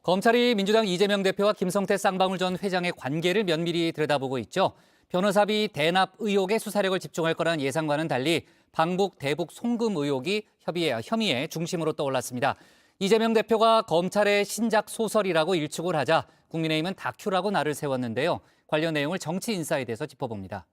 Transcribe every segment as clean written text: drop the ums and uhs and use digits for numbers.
검찰이 민주당 이재명 대표와 김성태 쌍방울 전 회장의 관계를 면밀히 들여다보고 있죠. 변호사비 대납 의혹에 수사력을 집중할 거라는 예상과는 달리 방북 대북 송금 의혹이 혐의의 중심으로 떠올랐습니다. 이재명 대표가 검찰의 신작 소설이라고 일축을 하자 국민의힘은 다큐라고 날을 세웠는데요. 관련 내용을 정치인사이드에서 짚어봅니다.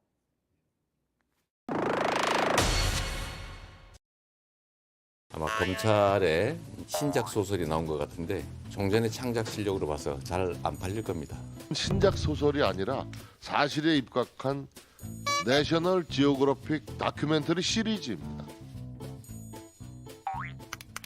아마 검찰의 신작 소설이 나온 것 같은데 종전의 창작 실력으로 봐서 잘 안 팔릴 겁니다. 신작 소설이 아니라 사실에 입각한 내셔널 지오그래픽 다큐멘터리 시리즈입니다.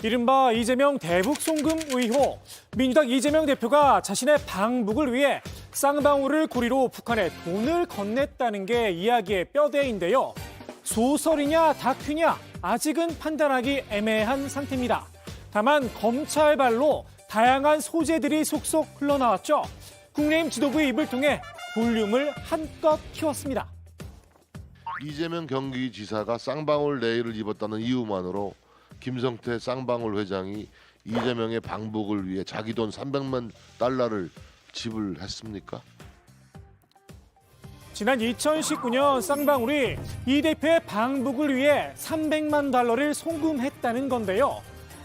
이른바 이재명 대북 송금 의혹. 민주당 이재명 대표가 자신의 방북을 위해 쌍방울을 고리로 북한에 돈을 건넸다는 게 이야기의 뼈대인데요. 소설이냐 다큐냐 아직은 판단하기 애매한 상태입니다. 다만 검찰 발로 다양한 소재들이 속속 흘러나왔죠. 국민의힘 지도부의 입을 통해 볼륨을 한껏 키웠습니다. 이재명 경기지사가 쌍방울 내일을 입었다는 이유만으로 김성태 쌍방울 회장이 이재명의 방북을 위해 자기 돈 300만 달러를 지불했습니까? 지난 2019년 쌍방울이 이 대표의 방북을 위해 300만 달러를 송금했다는 건데요.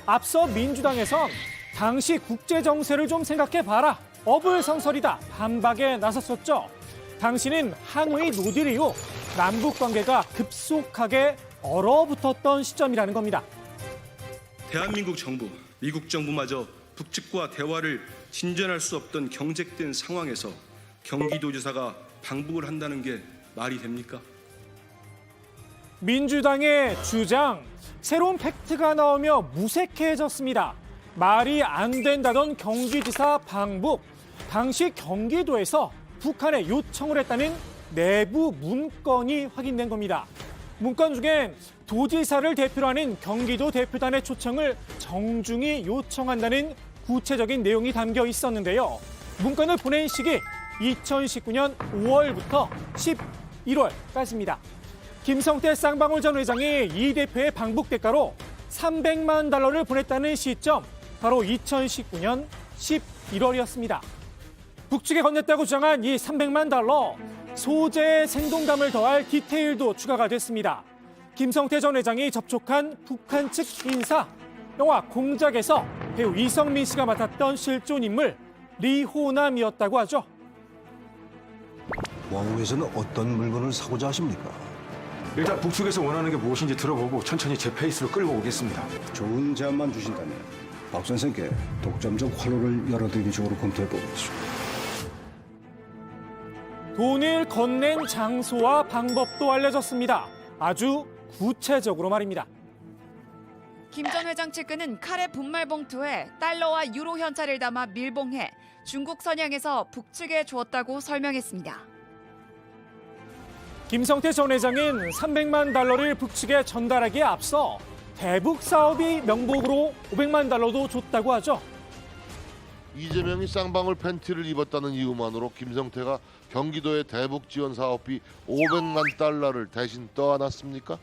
앞서 민주당에선 당시 국제 정세를 좀 생각해봐라. 어불성설이다. 반박에 나섰었죠. 당시는 항의 노딜 이후 남북 관계가 급속하게 얼어붙었던 시점이라는 겁니다. 대한민국 정부, 미국 정부마저 북측과 대화를 진전할 수 없던 경직된 상황에서 경기도지사가 방북을 한다는 게 말이 됩니까? 민주당의 주장, 새로운 팩트가 나오며 무색해졌습니다. 말이 안 된다던 경기지사 방북, 당시 경기도에서 북한에 요청을 했다는 내부 문건이 확인된 겁니다. 문건 중엔 도지사를 대표로 하는 경기도 대표단의 초청을 정중히 요청한다는 구체적인 내용이 담겨 있었는데요. 문건을 보낸 시기 2019년 5월부터 11월까지입니다. 김성태 쌍방울 전 회장이 이 대표의 방북 대가로 300만 달러를 보냈다는 시점, 바로 2019년 11월이었습니다. 북측에 건넸다고 주장한 이 300만 달러, 소재의 생동감을 더할 디테일도 추가가 됐습니다. 김성태 전 회장이 접촉한 북한 측 인사, 영화 공작에서 배우 이성민 씨가 맡았던 실존 인물 리호남이었다고 하죠. 왕후에서는 어떤 물건을 사고자 하십니까? 일단 북측에서 원하는 게 무엇인지 들어보고 천천히 제 페이스로 끌고 오겠습니다. 좋은 제안만 주신다면 박 선생께 독점적 활로를 열어드리기 쪽으로 검토해 보겠습니다. 돈을 건넨 장소와 방법도 알려졌습니다. 아주 구체적으로 말입니다. 김 전 회장 측근은 카레 분말 봉투에 달러와 유로 현찰을 담아 밀봉해 중국 선양에서 북측에 주었다고 설명했습니다. 김성태 전 회장은 300만 달러를 북측에 전달하기에 앞서 대북 사업이 명목으로 500만 달러도 줬다고 하죠. 이재명이 쌍방울 팬티를 입었다는 이유만으로 김성태가 경기도의 대북 지원 사업비 500만 달러를 대신 떠안았습니까?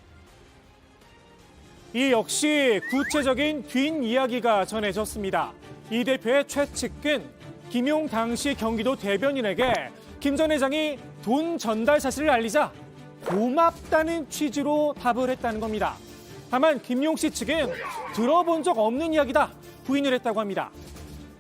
이 역시 구체적인 뒷이야기가 전해졌습니다. 이 대표의 최측근 김용 당시 경기도 대변인에게 김 전 회장이 돈 전달 사실을 알리자 고맙다는 취지로 답을 했다는 겁니다. 다만 김용 씨 측은 들어본 적 없는 이야기다 부인을 했다고 합니다.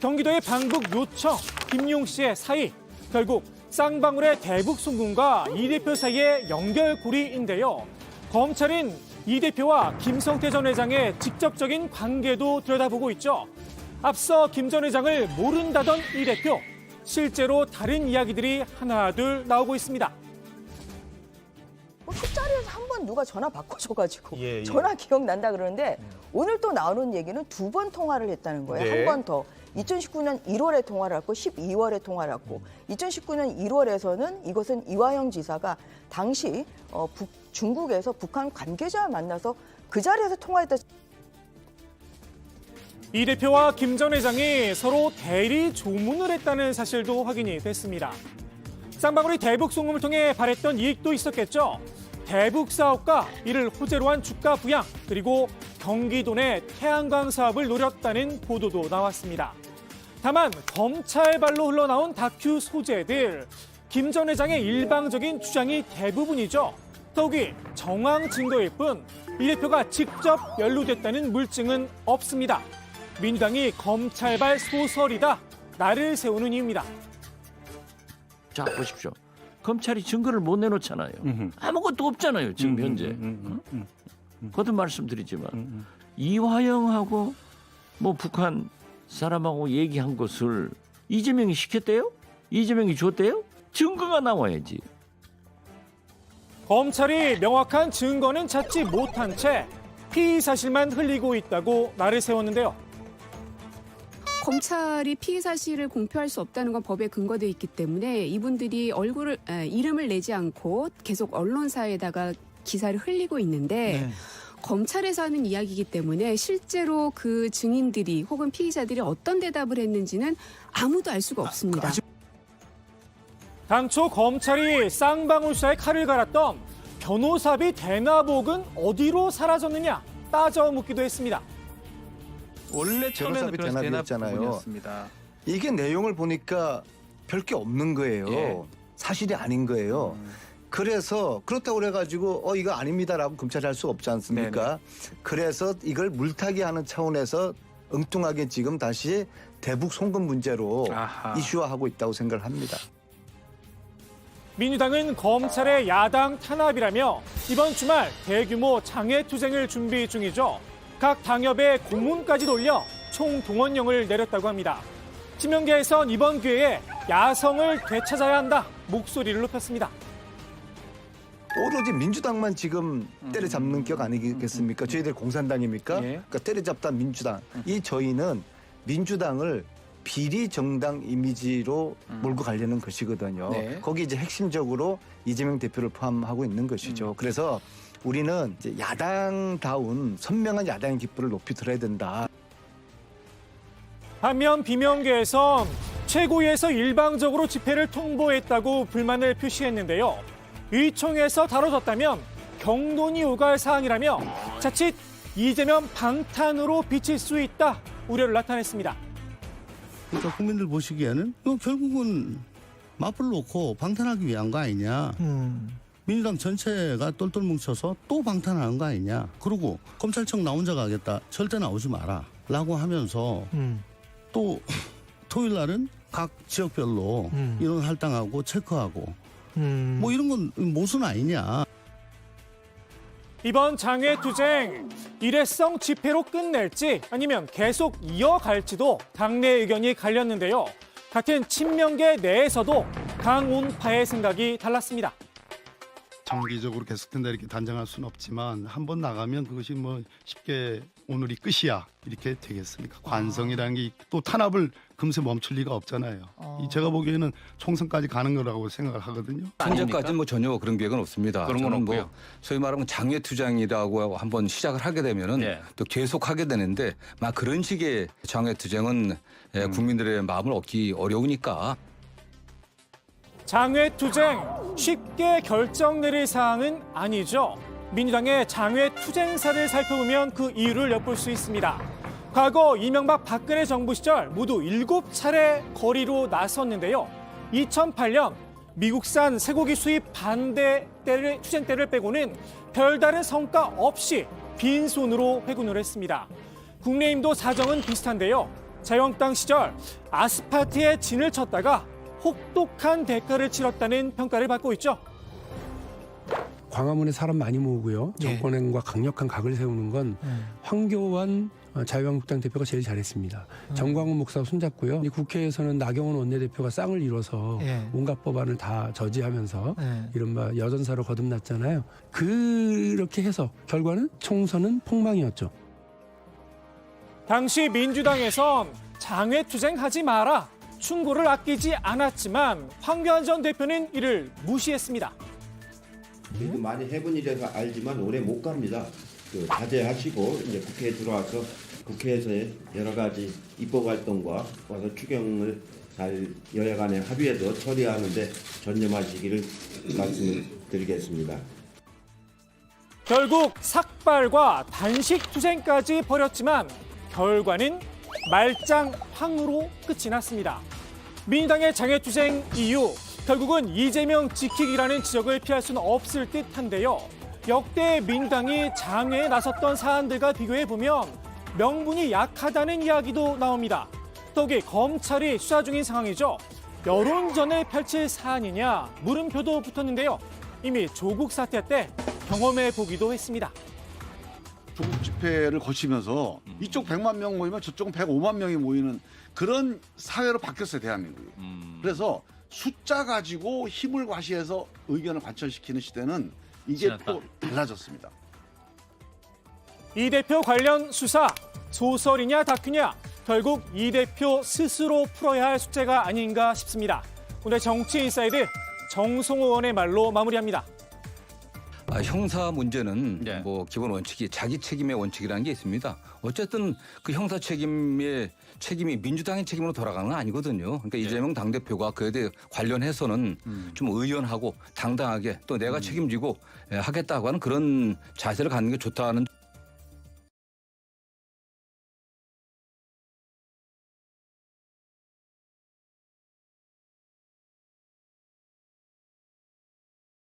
경기도의 방북 요청, 김용 씨의 사이, 결국 쌍방울의 대북 송금과 이 대표 사이의 연결고리인데요. 검찰은 이 대표와 김성태 전 회장의 직접적인 관계도 들여다보고 있죠. 앞서 김 전 회장을 모른다던 이 대표, 실제로 다른 이야기들이 하나둘 나오고 있습니다. 술자리에서 한 번 누가 전화 바꿔줘가지고 전화 기억난다 그러는데 오늘 또 나오는 얘기는 2번 통화를 했다는 거예요. 한 번 더. 2019년 1월에 통화를 했고 12월에 통화를 했고 2019년 1월에서는 이것은 이화영 지사가 당시 중국에서 북한 관계자와 만나서 그 자리에서 통화했다. 이 대표와 김 전 회장이 서로 대리 조문을 했다는 사실도 확인이 됐습니다. 쌍방울이 대북 송금을 통해 발했던 이익도 있었겠죠. 대북 사업과 이를 호재로 한 주가 부양, 그리고 경기도 내 태양광 사업을 노렸다는 보도도 나왔습니다. 다만 검찰발로 흘러나온 다큐 소재들, 김 전 회장의 일방적인 주장이 대부분이죠. 더욱이 정황 증거일 뿐 이 대표가 직접 연루됐다는 물증은 없습니다. 민주당이 검찰발 소설이다, 날을 세우는 이유입니다. 자, 보십시오. 검찰이 증거를 못 내놓잖아요. 아무것도 없잖아요, 지금 현재. 거듭 말씀드리지만 이화영하고 뭐 북한 사람하고 얘기한 것을 이재명이 시켰대요? 이재명이 줬대요? 증거가 나와야지. 검찰이 명확한 증거는 찾지 못한 채 피의 사실만 흘리고 있다고 날을 세웠는데요. 검찰이 피의 사실을 공표할 수 없다는 건 법에 근거돼 있기 때문에 이분들이 이름을 내지 않고 계속 언론사에다가 기사를 흘리고 있는데 검찰에서 하는 이야기이기 때문에 실제로 그 증인들이 혹은 피의자들이 어떤 대답을 했는지는 아무도 알 수가 없습니다. 당초 검찰이 쌍방울 수사에 칼을 갈았던 변호사비 대납옥은 어디로 사라졌느냐 따져 묻기도 했습니다. 원래 처음에는 대납이었잖아요. 이게 내용을 보니까 별게 없는 거예요. 사실이 아닌 거예요. 그래서 그렇다고 그래가지고 이거 아닙니다라고 검찰이 할 수 없지 않습니까? 그래서 이걸 물타기 하는 차원에서 엉뚱하게 지금 다시 대북 송금 문제로 이슈화하고 있다고 생각을 합니다. 민주당은 검찰의 야당 탄압이라며 이번 주말 대규모 장외투쟁을 준비 중이죠. 각 당협에 공문까지 돌려 총동원령을 내렸다고 합니다. 친명계에선 이번 기회에 야성을 되찾아야 한다 목소리를 높였습니다. 오로지 민주당만 지금 때려잡는 격 아니겠습니까? 저희들 공산당입니까? 그러니까 때려잡다 민주당. 이 저희는 민주당을 비리 정당 이미지로 몰고 가려는 것이거든요. 거기 이제 핵심적으로 이재명 대표를 포함하고 있는 것이죠. 그래서 우리는 이제 야당다운 선명한 야당의 깃불을 높이 들어야 된다. 반면 비명계에선 최고위에서 일방적으로 집회를 통보했다고 불만을 표시했는데요. 의총에서 다뤄졌다면 경론이 오갈 사항이라며 자칫 이재명 방탄으로 비칠 수 있다 우려를 나타냈습니다. 그러니까 국민들 보시기에는 결국은 맞불 놓고 방탄하기 위한 거 아니냐. 민주당 전체가 똘똘 뭉쳐서 또 방탄하는 거 아니냐. 그리고 검찰청 나 혼자 가겠다. 절대 나오지 마라. 라고 하면서 또 토요일 날은 각 지역별로 이런 할당하고 체크하고 뭐 이런 건 모순 아니냐. 이번 장외투쟁 일회성 집회로 끝낼지 아니면 계속 이어갈지도 당내 의견이 갈렸는데요. 같은 친명계 내에서도 강운파의 생각이 달랐습니다. 장기적으로 계속된다 이렇게 단정할 수는 없지만 한번 나가면 그것이 뭐 쉽게 오늘이 끝이야 이렇게 되겠습니까? 관성이라는 게 또 탄압을 금세 멈출 리가 없잖아요. 제가 보기에는 총선까지 가는 거라고 생각을 하거든요. 현재까지는 뭐 전혀 그런 계획은 없습니다. 그런 건 없고요. 뭐 소위 말하면 장외투쟁이라고 한번 시작을 하게 되면은 또 계속하게 되는데 막 그런 식의 장외투쟁은 국민들의 마음을 얻기 어려우니까. 장외투쟁 쉽게 결정 내릴 사항은 아니죠. 민주당의 장외투쟁사를 살펴보면 그 이유를 엿볼 수 있습니다. 과거 이명박 박근혜 정부 시절 모두 7차례 거리로 나섰는데요. 2008년 미국산 쇠고기 수입 반대 투쟁 때를 빼고는 별다른 성과 없이 빈손으로 회군을 했습니다. 국내임도 사정은 비슷한데요. 자유한국당 시절 아스파트에 진을 쳤다가 혹독한 대가를 치렀다는 평가를 받고 있죠. 광화문에 사람 많이 모으고요. 정권과 강력한 각을 세우는 건 황교안 자유한국당 대표가 제일 잘했습니다. 정광훈 목사 손잡고요. 국회에서는 나경원 원내대표가 쌍을 이뤄서 온갖 법안을 다 저지하면서 이른바 여전사로 거듭났잖아요. 그렇게 해서 결과는 총선은 폭망이었죠. 당시 민주당에선 장외투쟁하지 마라. 충고를 아끼지 않았지만 황교안 전 대표는 이를 무시했습니다. 많이 해본 일이라서 알지만 오래 못 갑니다. 자제하시고 이제 국회에 들어와서 국회에서의 여러 가지 입법 활동과 와서 추경을 잘 여야 간의 합의해서 처리하는데 전념하시기를 말씀을 드리겠습니다. 결국 삭발과 단식 투쟁까지 벌였지만 결과는 말짱황으로 끝이 났습니다. 민주당의 장애투쟁 이유, 결국은 이재명 지키기라는 지적을 피할 수는 없을 듯한데요. 역대 민주당이 장애에 나섰던 사안들과 비교해보면 명분이 약하다는 이야기도 나옵니다. 더욱이 검찰이 수사 중인 상황이죠. 여론전을 펼칠 사안이냐 물음표도 붙었는데요. 이미 조국 사태 때 경험해 보기도 했습니다. 조국 집회를 거치면서 이쪽 100만 명 모이면 저쪽은 105만 명이 모이는 그런 사회로 바뀌었어요, 대한민국이. 그래서 숫자 가지고 힘을 과시해서 의견을 관철시키는 시대는 이게 또 달라졌습니다. 이 대표 관련 수사, 소설이냐 다큐냐, 결국 이 대표 스스로 풀어야 할 숙제가 아닌가 싶습니다. 오늘 정치인사이드 정성호 의원의 말로 마무리합니다. 형사 문제는 뭐 기본 원칙이 자기 책임의 원칙이라는 게 있습니다. 어쨌든 그 형사 책임이 민주당의 책임으로 돌아가는 건 아니거든요. 그러니까 이재명 당대표가 그에 대해 관련해서는 좀 의연하고 당당하게 또 내가 책임지고 하겠다고 하는 그런 자세를 갖는 게 좋다는